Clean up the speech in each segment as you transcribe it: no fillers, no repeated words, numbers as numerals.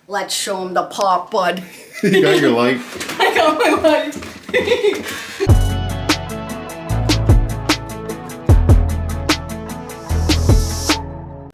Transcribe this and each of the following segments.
Let's show him the pop, bud. You got your light. I got my light.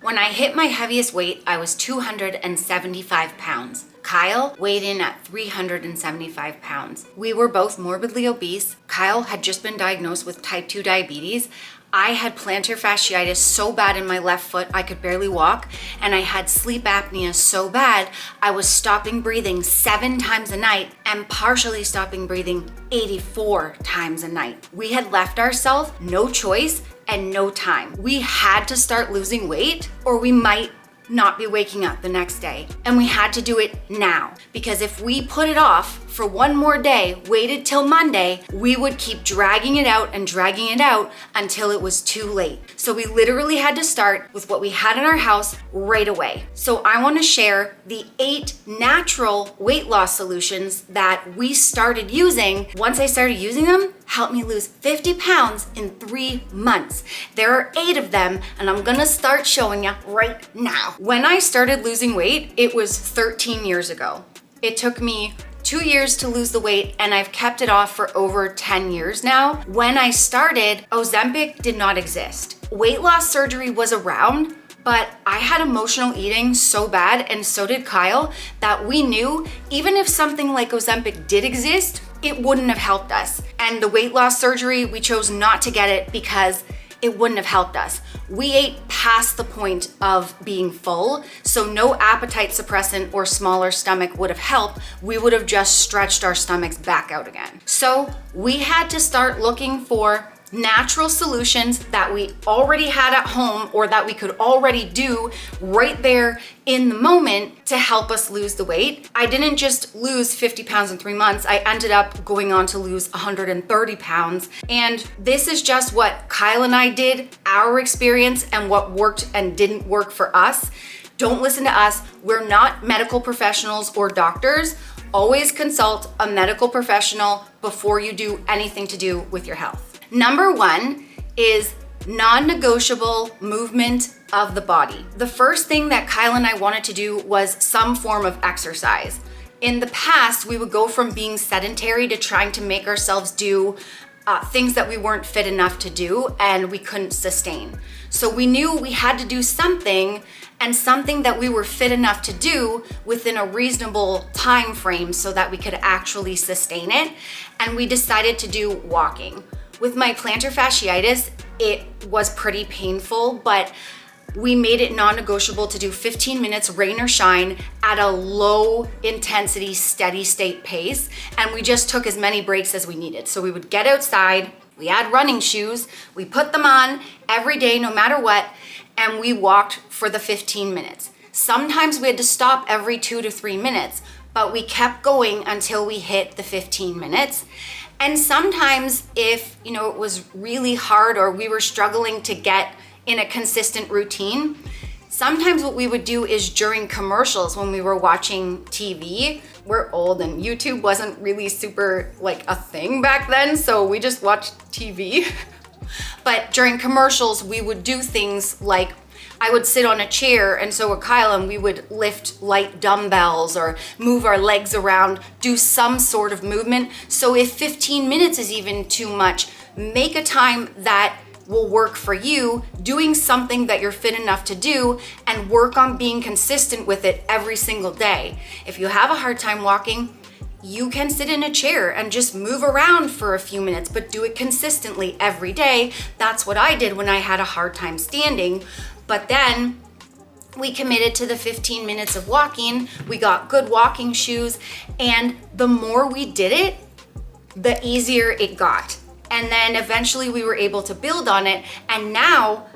When I hit my heaviest weight, I was 275 pounds. Kyle weighed in at 375 pounds. We were both morbidly obese. Kyle had just been diagnosed with type 2 diabetes. I had plantar fasciitis so bad in my left foot I could barely walk, and I had sleep apnea so bad I was stopping breathing 7 times a night and partially stopping breathing 84 times a night. We had left ourselves no choice and no time. We had to start losing weight or we might not be waking up the next day. And we had to do it now, because if we put it off for one more day, waited till Monday, we would keep dragging it out until it was too late. So we literally had to start with what we had in our house right away. So I want to share the 8 natural weight loss solutions that we started using. Once I started using them, helped me lose 50 pounds in 3 months. There are 8 of them, and I'm gonna start showing you right now. When I started losing weight, it was 13 years ago. It took me 2 years to lose the weight, and I've kept it off for over 10 years now. When I started, Ozempic did not exist. Weight loss surgery was around, but I had emotional eating so bad, and so did Kyle, that we knew even if something like Ozempic did exist, it wouldn't have helped us. And the weight loss surgery, we chose not to get it because it wouldn't have helped us. We ate past the point of being full, so no appetite suppressant or smaller stomach would have helped. We would have just stretched our stomachs back out again. So we had to start looking for natural solutions that we already had at home or that we could already do right there in the moment to help us lose the weight. I didn't just lose 50 pounds in 3 months. I ended up going on to lose 130 pounds. And this is just what Kyle and I did, our experience, and what worked and didn't work for us. Don't listen to us. We're not medical professionals or doctors. Always consult a medical professional before you do anything to do with your health. Number 1 is non-negotiable movement of the body. The first thing that Kyle and I wanted to do was some form of exercise. In the past, we would go from being sedentary to trying to make ourselves do things that we weren't fit enough to do and we couldn't sustain. So we knew we had to do something, and something that we were fit enough to do within a reasonable time frame so that we could actually sustain it. And we decided to do walking. With my plantar fasciitis, it was pretty painful, but we made it non-negotiable to do 15 minutes, rain or shine, at a low intensity, steady state pace. And we just took as many breaks as we needed. So we would get outside, we had running shoes, we put them on every day, no matter what, and we walked for the 15 minutes. Sometimes we had to stop every 2 to 3 minutes, but we kept going until we hit the 15 minutes. And sometimes if, it was really hard or we were struggling to get in a consistent routine, sometimes what we would do is during commercials when we were watching TV, we're old and YouTube wasn't really super a thing back then, so we just watched TV. But during commercials, we would do things like I would sit on a chair, and so would Kyle, and we would lift light dumbbells or move our legs around, do some sort of movement. So if 15 minutes is even too much, make a time that will work for you, doing something that you're fit enough to do, and work on being consistent with it every single day. If you have a hard time walking, you can sit in a chair and just move around for a few minutes, but do it consistently every day. That's what I did when I had a hard time standing. But then we committed to the 15 minutes of walking. We got good walking shoes, and the more we did it, the easier it got. And then eventually we were able to build on it, and now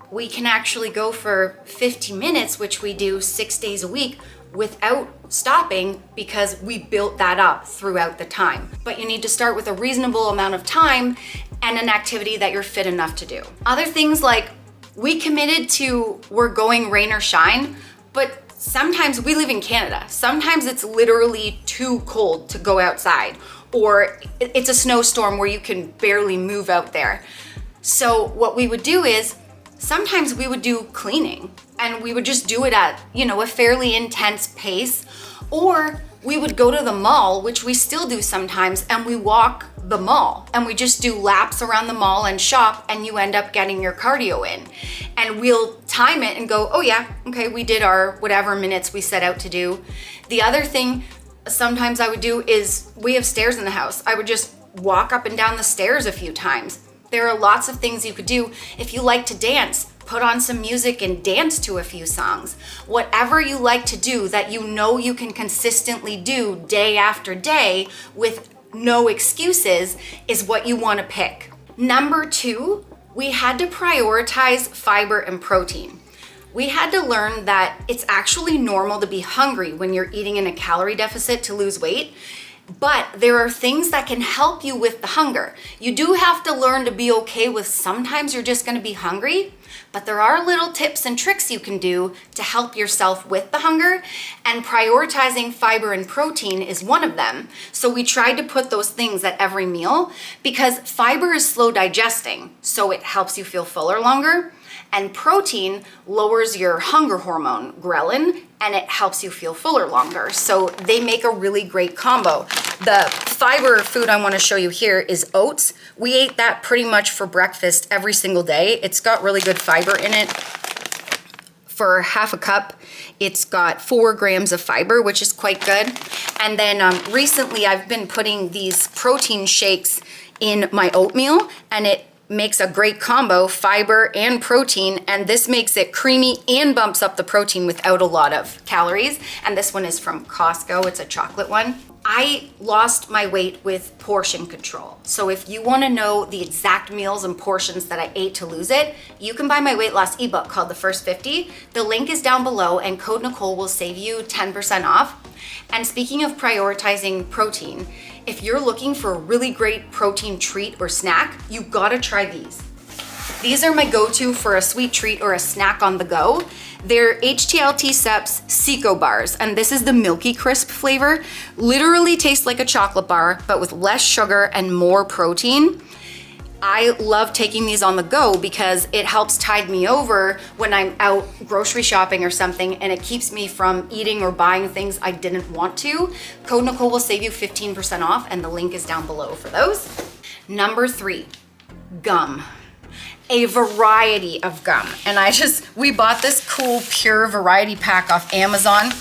we can actually go for 50 minutes, which we do 6 days a week, without stopping because we built that up throughout the time. But you need to start with a reasonable amount of time and an activity that you're fit enough to do. Other things like we committed to we're going rain or shine, but sometimes we live in Canada. Sometimes it's literally too cold to go outside, or it's a snowstorm where you can barely move out there. So what we would do is sometimes we would do cleaning and we would just do it at, a fairly intense pace. Or we would go to the mall, which we still do sometimes, and we walk the mall and we just do laps around the mall and shop, and you end up getting your cardio in. And we'll time it and go, oh yeah, okay, we did our whatever minutes we set out to do. The other thing sometimes I would do is, we have stairs in the house. I would just walk up and down the stairs a few times. There are lots of things you could do. If you like to dance, put on some music and dance to a few songs. Whatever you like to do that you can consistently do day after day with no excuses is what you want to pick. Number 2, we had to prioritize fiber and protein. We had to learn that it's actually normal to be hungry when you're eating in a calorie deficit to lose weight. But there are things that can help you with the hunger. You do have to learn to be okay with sometimes you're just going to be hungry, but there are little tips and tricks you can do to help yourself with the hunger, and prioritizing fiber and protein is one of them. So we tried to put those things at every meal because fiber is slow digesting, so it helps you feel fuller longer. And protein lowers your hunger hormone, ghrelin, and it helps you feel fuller longer. So they make a really great combo. The fiber food I want to show you here is oats. We ate that pretty much for breakfast every single day. It's got really good fiber in it. For half a cup, it's got 4 grams of fiber, which is quite good. And then recently I've been putting these protein shakes in my oatmeal, and it makes a great combo, fiber and protein, and this makes it creamy and bumps up the protein without a lot of calories. And this one is from Costco, it's a chocolate one. I lost my weight with portion control. So if you want to know the exact meals and portions that I ate to lose it, you can buy my weight loss ebook called The First 50. The link is down below, and code Nicole will save you 10% off. And speaking of prioritizing protein, if you're looking for a really great protein treat or snack, you gotta try these. These are my go-to for a sweet treat or a snack on the go. They're HTLT Seps Seco bars, and this is the Milky Crisp flavor. Literally tastes like a chocolate bar, but with less sugar and more protein. I love taking these on the go because it helps tide me over when I'm out grocery shopping or something, and it keeps me from eating or buying things I didn't want to. Code Nicole will save you 15% off, and the link is down below for those. Number 3, gum. A variety of gum. And we bought this cool pure variety pack off Amazon.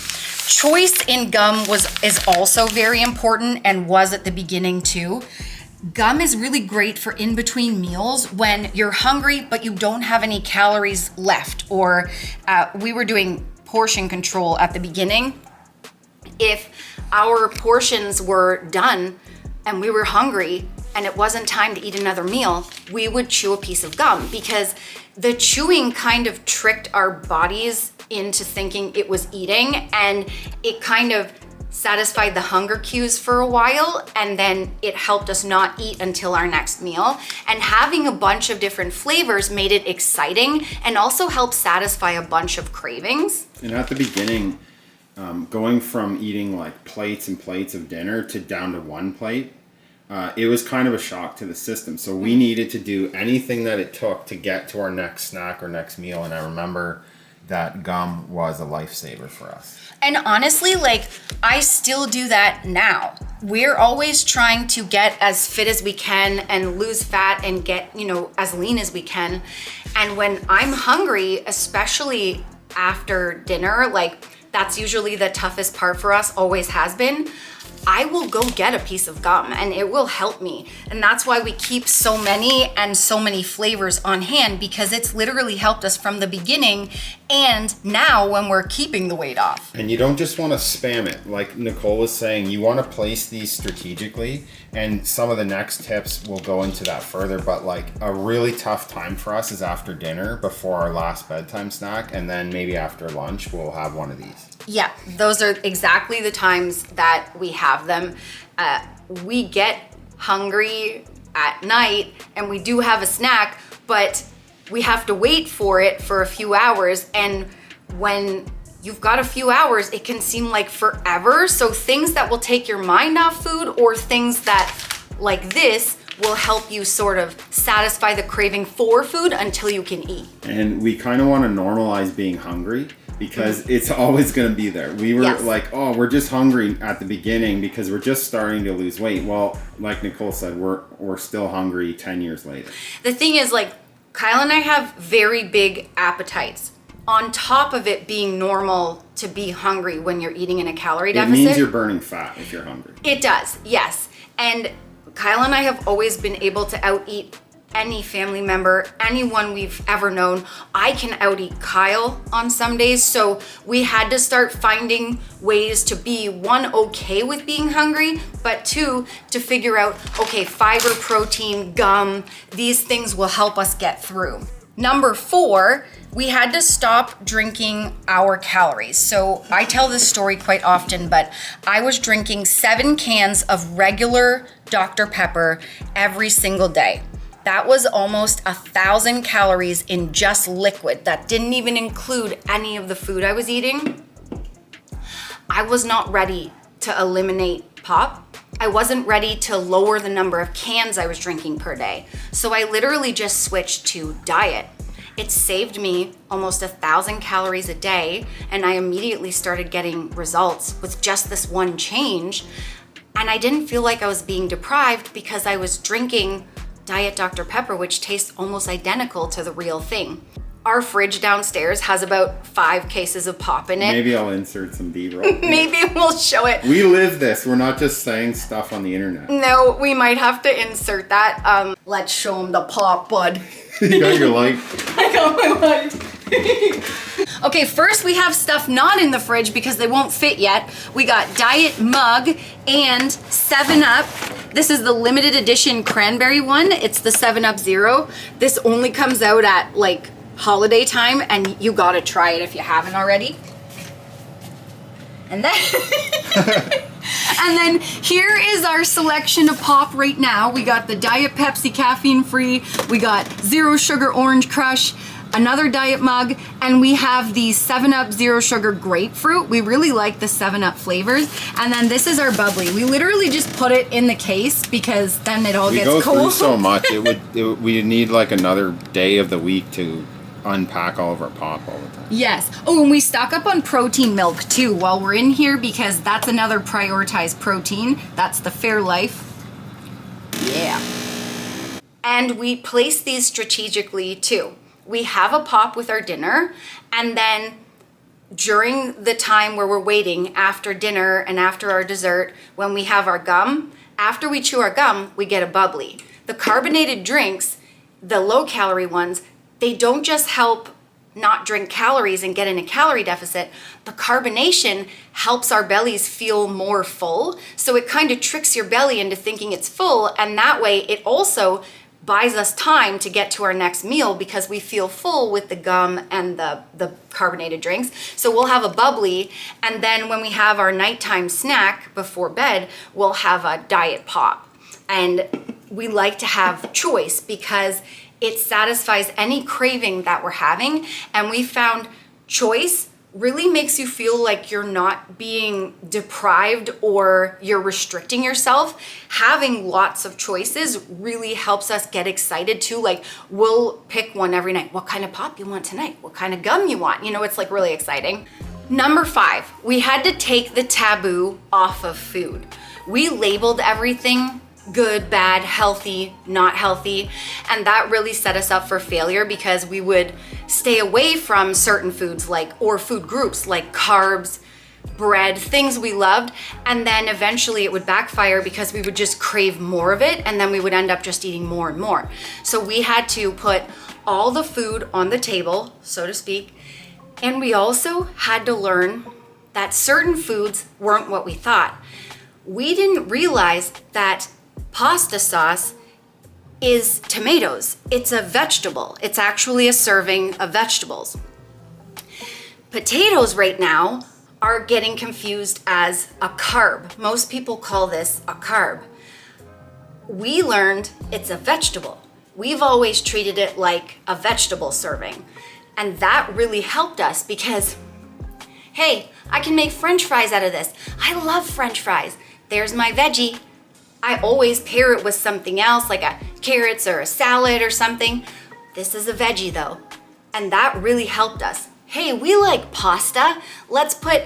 Choice in gum is also very important, and was at the beginning too. Gum is really great for in between meals when you're hungry but you don't have any calories left, or we were doing portion control at the beginning. If our portions were done and we were hungry and it wasn't time to eat another meal, we would chew a piece of gum, because the chewing kind of tricked our bodies into thinking it was eating, and it kind of satisfied the hunger cues for a while, and then it helped us not eat until our next meal. And having a bunch of different flavors made it exciting and also helped satisfy a bunch of cravings. And at the beginning, going from eating like plates and plates of dinner to down to 1 plate, it was kind of a shock to the system. So we needed to do anything that it took to get to our next snack or next meal. And I remember that gum was a lifesaver for us. And honestly, I still do that now. We're always trying to get as fit as we can and lose fat and get, as lean as we can. And when I'm hungry, especially after dinner, that's usually the toughest part for us, always has been. I will go get a piece of gum and it will help me. And that's why we keep so many and so many flavors on hand, because it's literally helped us from the beginning and now when we're keeping the weight off. And you don't just want to spam it. Like Nicole was saying, you want to place these strategically, and some of the next tips will go into that further. But a really tough time for us is after dinner, before our last bedtime snack, and then maybe after lunch, we'll have one of these. Yeah, those are exactly the times that we have them. We get hungry at night and we do have a snack, but we have to wait for it for a few hours. And when you've got a few hours, it can seem like forever. So things that will take your mind off food, or things that like this will help you sort of satisfy the craving for food until you can eat. And we kind of want to normalize being hungry because it's always going to be there. We were like, oh, we're just hungry at the beginning because we're just starting to lose weight. Well, like Nicole said, we're still hungry 10 years later. The thing is, like, Kyle and I have very big appetites. On top of it being normal to be hungry when you're eating in a calorie deficit. It means you're burning fat if you're hungry. It does, yes. And Kyle and I have always been able to out-eat any family member, anyone we've ever known. I can out-eat Kyle on some days, so we had to start finding ways to be, one, okay with being hungry, but two, to figure out, okay, fiber, protein, gum, these things will help us get through. Number 4, we had to stop drinking our calories. So I tell this story quite often, but I was drinking 7 cans of regular Dr. Pepper every single day. That was almost 1,000 calories in just liquid. That didn't even include any of the food I was eating. I was not ready to eliminate pop. I wasn't ready to lower the number of cans I was drinking per day. So I literally just switched to diet. It saved me almost 1,000 calories a day, and I immediately started getting results with just this one change. And I didn't feel like I was being deprived because I was drinking Diet Dr. Pepper, which tastes almost identical to the real thing. Our fridge downstairs has about 5 cases of pop in it. Maybe I'll insert some B-roll. Maybe we'll show it. We live this. We're not just saying stuff on the internet. No, we might have to insert that. Let's show them the pop, bud. You got your light. I got my light. Okay, first we have stuff not in the fridge because they won't fit yet. We got Diet Mug and 7-Up. This is the limited edition cranberry one. It's the 7-Up Zero. This only comes out at like holiday time, and you gotta try it if you haven't already. And then and then here is our selection of pop right now. We got the Diet Pepsi caffeine free, we got Zero Sugar Orange Crush, another Diet Mug, and we have the 7-Up Zero Sugar Grapefruit. We really like the 7-Up flavors. And then this is our bubbly. We literally just put it in the case because then it all gets cold. We go through so much, we need like another day of the week to unpack all of our pop all the time. Yes. Oh, and we stock up on protein milk too while we're in here because that's another prioritized protein. That's the Fairlife. Yeah. And we place these strategically too. We have a pop with our dinner, and then during the time where we're waiting after dinner and after our dessert, when we have our gum, after we chew our gum, we get a bubbly. The carbonated drinks, the low calorie ones, they don't just help not drink calories and get in a calorie deficit. The carbonation helps our bellies feel more full. So it kind of tricks your belly into thinking it's full. And that way it also buys us time to get to our next meal because we feel full with the gum and the carbonated drinks. So we'll have a bubbly. And then when we have our nighttime snack before bed, we'll have a diet pop. And we like to have choice because it satisfies any craving that we're having. And we found choice really makes you feel like you're not being deprived or you're restricting yourself. Having lots of choices really helps us get excited too. Like, we'll pick one every night. What kind of pop you want tonight? What kind of gum you want? You know, it's like really exciting. Number 5, we had to take the taboo off of food. We labeled everything good, bad, healthy, not healthy. And that really set us up for failure because we would stay away from certain foods or food groups like carbs, bread, things we loved. And then eventually it would backfire because we would just crave more of it. And then we would end up just eating more and more. So we had to put all the food on the table, so to speak. And we also had to learn that certain foods weren't what we thought. We didn't realize that pasta sauce is tomatoes. It's a vegetable. It's actually a serving of vegetables. Potatoes right now are getting confused as a carb. Most people call this a carb. We learned it's a vegetable. We've always treated it like a vegetable serving. And that really helped us because, hey, I can make French fries out of this. I love French fries. There's my veggie. I always pair it with something else, like a carrots or a salad or something. This is a veggie though, and that really helped us. Hey, we like pasta. Let's put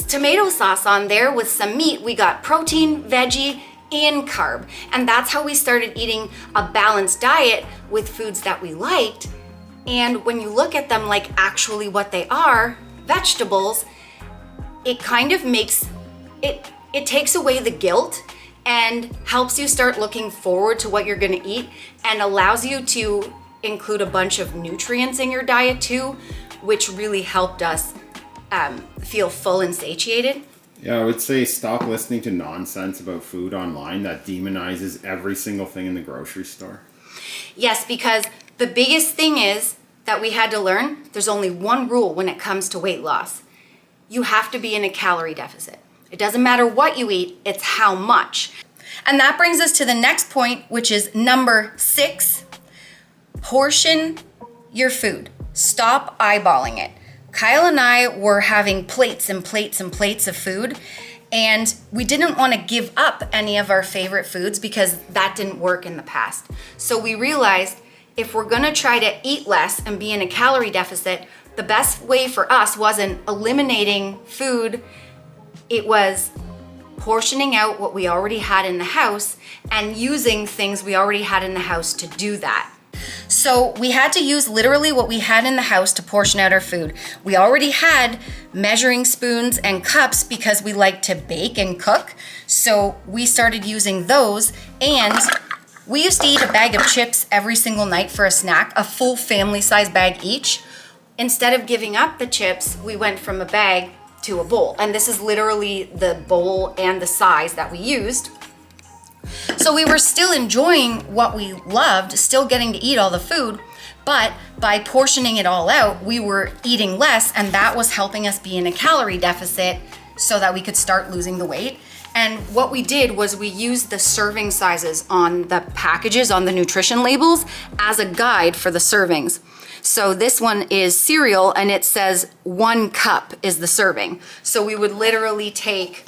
tomato sauce on there with some meat. We got protein, veggie, and carb. And that's how we started eating a balanced diet with foods that we liked. And when you look at them like actually what they are, vegetables, it kind of makes it takes away the guilt and helps you start looking forward to what you're gonna eat, and allows you to include a bunch of nutrients in your diet too, which really helped us feel full and satiated. Yeah, I would say stop listening to nonsense about food online that demonizes every single thing in the grocery store. Yes, because the biggest thing is that we had to learn, there's only one rule when it comes to weight loss. You have to be in a calorie deficit. It doesn't matter what you eat, it's how much. And that brings us to the next point, which is number 6, portion your food. Stop eyeballing it. Kyle and I were having plates and plates and plates of food, and we didn't want to give up any of our favorite foods because that didn't work in the past. So we realized if we're gonna try to eat less and be in a calorie deficit, the best way for us wasn't eliminating food, it was portioning out what we already had in the house and using things we already had in the house to do that. So we had to use literally what we had in the house to portion out our food. We already had measuring spoons and cups because we like to bake and cook. So we started using those, and we used to eat a bag of chips every single night for a snack, a full family size bag each. Instead of giving up the chips, we went from a bag to a bowl. And this is literally the bowl and the size that we used. So we were still enjoying what we loved, still getting to eat all the food, but by portioning it all out, we were eating less, and that was helping us be in a calorie deficit so that we could start losing the weight. And what we did was we used the serving sizes on the packages, on the nutrition labels, as a guide for the servings. So this one is cereal, and it says 1 cup is the serving. So we would literally take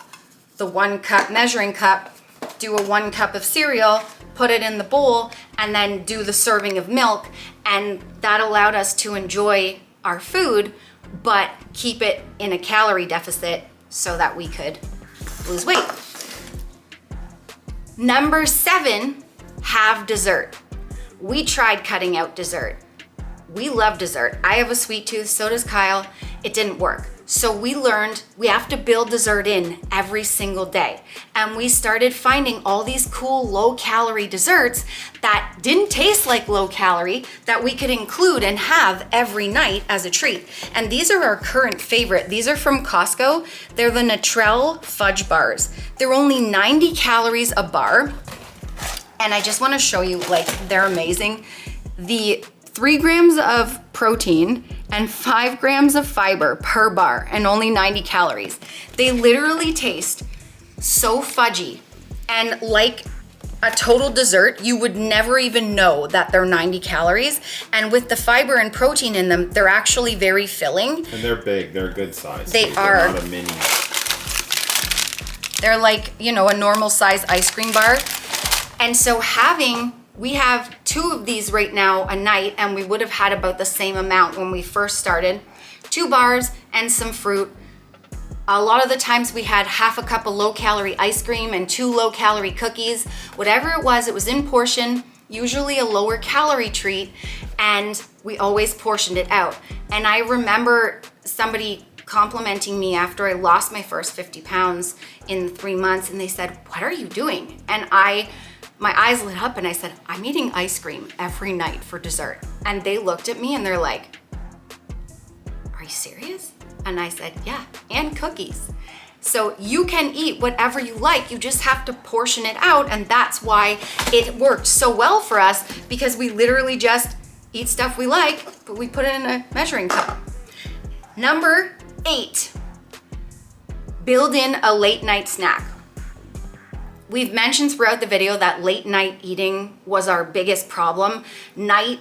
the 1 cup measuring cup, do a 1 cup of cereal, put it in the bowl, and then do the serving of milk. And that allowed us to enjoy our food, but keep it in a calorie deficit so that we could lose weight. Number 7, have dessert. We tried cutting out dessert. We love dessert. I have a sweet tooth, so does Kyle. It didn't work. So we learned we have to build dessert in every single day. And we started finding all these cool low-calorie desserts that didn't taste like low-calorie that we could include and have every night as a treat. And these are our current favorite. These are from Costco. They're the Natrel Fudge Bars. They're only 90 calories a bar. And I just want to show you, like, they're amazing. The 3 grams of protein and 5 grams of fiber per bar and only 90 calories. They literally taste so fudgy, and like a total dessert, you would never even know that they're 90 calories. And with the fiber and protein in them, they're actually very filling. And they're big, they're a good size. They They're are. not a mini. They're like, you know, a normal size ice cream bar. And so we have 2 of these right now a night, and we would have had about the same amount when we first started. 2 bars and some fruit. A lot of the times we had half a cup of low-calorie ice cream and 2 low-calorie cookies. Whatever it was in portion, usually a lower calorie treat, and we always portioned it out. And I remember somebody complimenting me after I lost my first 50 pounds in 3 months, and they said, "What are you doing?" And my eyes lit up and I said, "I'm eating ice cream every night for dessert." And they looked at me and they're like, "Are you serious?" And I said, "Yeah, and cookies." So you can eat whatever you like, you just have to portion it out. And that's why it worked so well for us, because we literally just eat stuff we like, but we put it in a measuring cup. Number 8, build in a late night snack. We've mentioned throughout the video that late night eating was our biggest problem. Night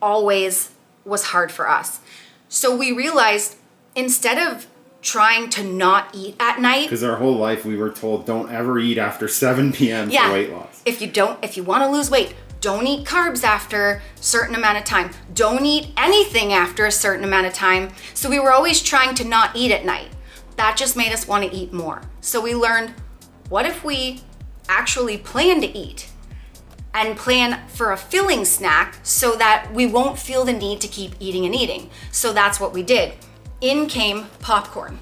always was hard for us. So we realized instead of trying to not eat at night. Because our whole life we were told don't ever eat after 7 p.m. Yeah. for weight loss. If you want to lose weight, don't eat carbs after a certain amount of time. Don't eat anything after a certain amount of time. So we were always trying to not eat at night. That just made us want to eat more. So we learned, what if we actually plan to eat and plan for a filling snack so that we won't feel the need to keep eating and eating? So that's what we did. In came popcorn.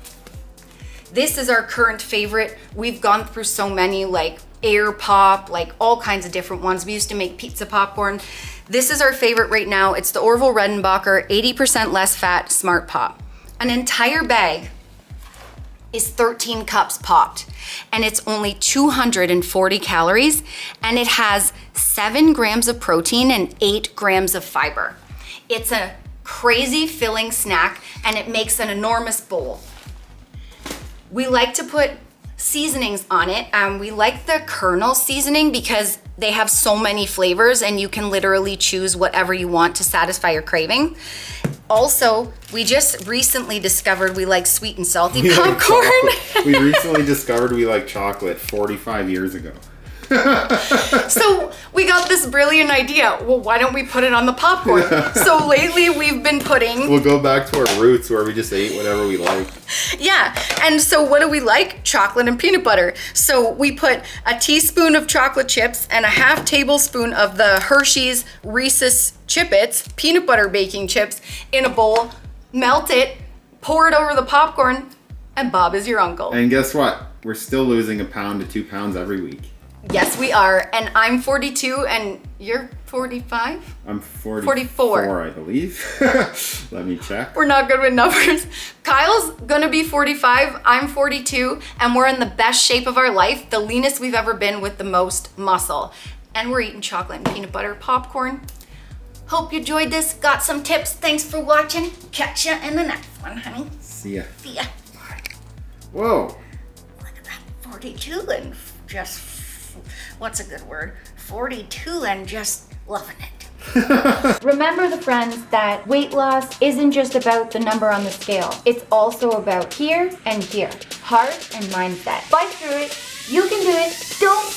This is our current favorite. We've gone through so many, like Air Pop, like all kinds of different ones. We used to make pizza popcorn. This is our favorite right now. It's the Orville Redenbacher 80% less fat Smart Pop. An entire bag is 13 cups popped, and it's only 240 calories, and it has 7 grams of protein and 8 grams of fiber. It's a crazy filling snack, and it makes an enormous bowl. We like to put seasonings on it. We like the Kernel seasoning because they have so many flavors and you can literally choose whatever you want to satisfy your craving. Also, we just recently discovered we like sweet and salty popcorn. Like we recently discovered we like chocolate 45 years ago. So we got this brilliant idea. Well, why don't we put it on the popcorn? So lately we've been putting... We'll go back to our roots where we just ate whatever we like. Yeah, and so what do we like? Chocolate and peanut butter. So we put a teaspoon of chocolate chips and a half tablespoon of the Hershey's Reese's Chip-Its, peanut butter baking chips, in a bowl, melt it, pour it over the popcorn, and Bob is your uncle. And guess what? We're still losing 1 pound to 2 pounds every week. Yes, we are. And I'm 42 and you're 45? I'm 44, I believe. Let me check. We're not good with numbers. Kyle's gonna be 45, I'm 42, and we're in the best shape of our life, the leanest we've ever been with the most muscle. And we're eating chocolate and peanut butter popcorn. Hope you enjoyed this, got some tips. Thanks for watching. Catch ya in the next one, honey. See ya. See ya. Whoa. Look at that, 42 and just, what's a good word? 42 and just loving it. Remember, the friends, that weight loss isn't just about the number on the scale. It's also about here and here. Heart and mindset. Fight through it. You can do it. Don't